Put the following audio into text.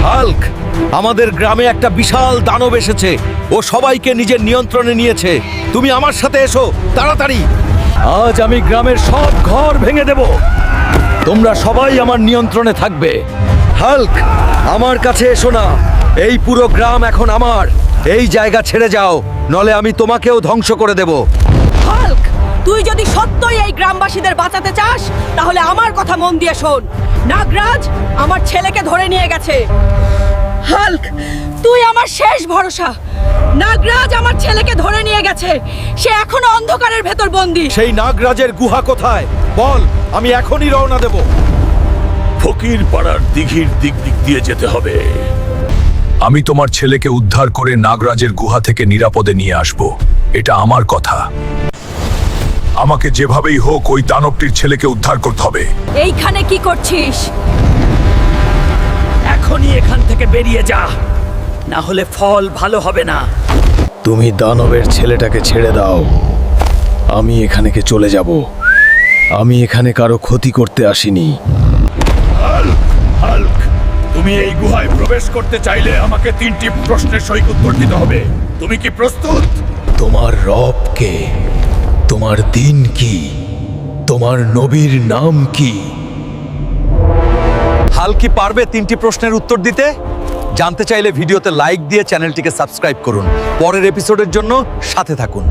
Hulk, আমাদের গ্রামে একটা বিশাল দানব এসেছে। ও সবাইকে নিজের নিয়ন্ত্রণে নিয়েছে। তুমি আমার সাথে এসো তাড়াতাড়ি। আজ আমি গ্রামের সব ঘর ভেঙে দেব। তোমরা সবাই আমার নিয়ন্ত্রণে থাকবে। হাল্ক, আমার কাছে এসো না। এই পুরো গ্রাম এখন আমার। এই জায়গা ছেড়ে যাও, নলে আমি তোমাকেও ধ্বংস করে দেব। হাল্ক, তুই যদি সত্যই এই গ্রামবাসীদের বাঁচাতে চাস তাহলে আমার কথা মন দিয়ে শোন। নাগরাজ আমার ছেলেকে ধরে নিয়ে গেছে। হাল্ক, তুই আমার শেষ ভরসা। নাগরাজ আমার ছেলেকে ধরে নিয়ে গেছে। সে এখনো অন্ধকারের ভেতর বন্দী। সেই নাগরাজের গুহা কোথায় বল, আমি এখনই রওনা দেব। ফকির পাড়ার দিঘির দিক দিয়ে যেতে হবে। আমি তোমার ছেলেকে উদ্ধার করে নাগরাজের গুহা থেকে নিরাপদে নিয়ে আসব। এটা আমার কথা। আমাকে যেভাবেই হোক ওই দানবটির ছেলেকে উদ্ধার করতে হবে। এইখানে কি করছিস? এখনই এখান থেকে বেরিয়ে যা, না হলে ফল ভালো হবে না। তুমি দানবের ছেলেটাকে ছেড়ে দাও। আমি এখানে চলে যাব। আমি এখানে কারো ক্ষতি করতে আসিনি। হাল্ক, তুমি এই গুহায় প্রবেশ করতে চাইলে আমাকে 3টি প্রশ্নের সঠিক উত্তর দিতে হবে। তুমি কি প্রস্তুত? তোমার রব কে? তোমার দিন কি? তোমার নবীর নাম কি? হাল কি পারবে 3টি প্রশ্নের উত্তর দিতে? জানতে চাইলে ভিডিওতে লাইক দিয়ে চ্যানেলটিকে সাবস্ক্রাইব করুন। পরের এপিসোডের জন্য সাথে থাকুন।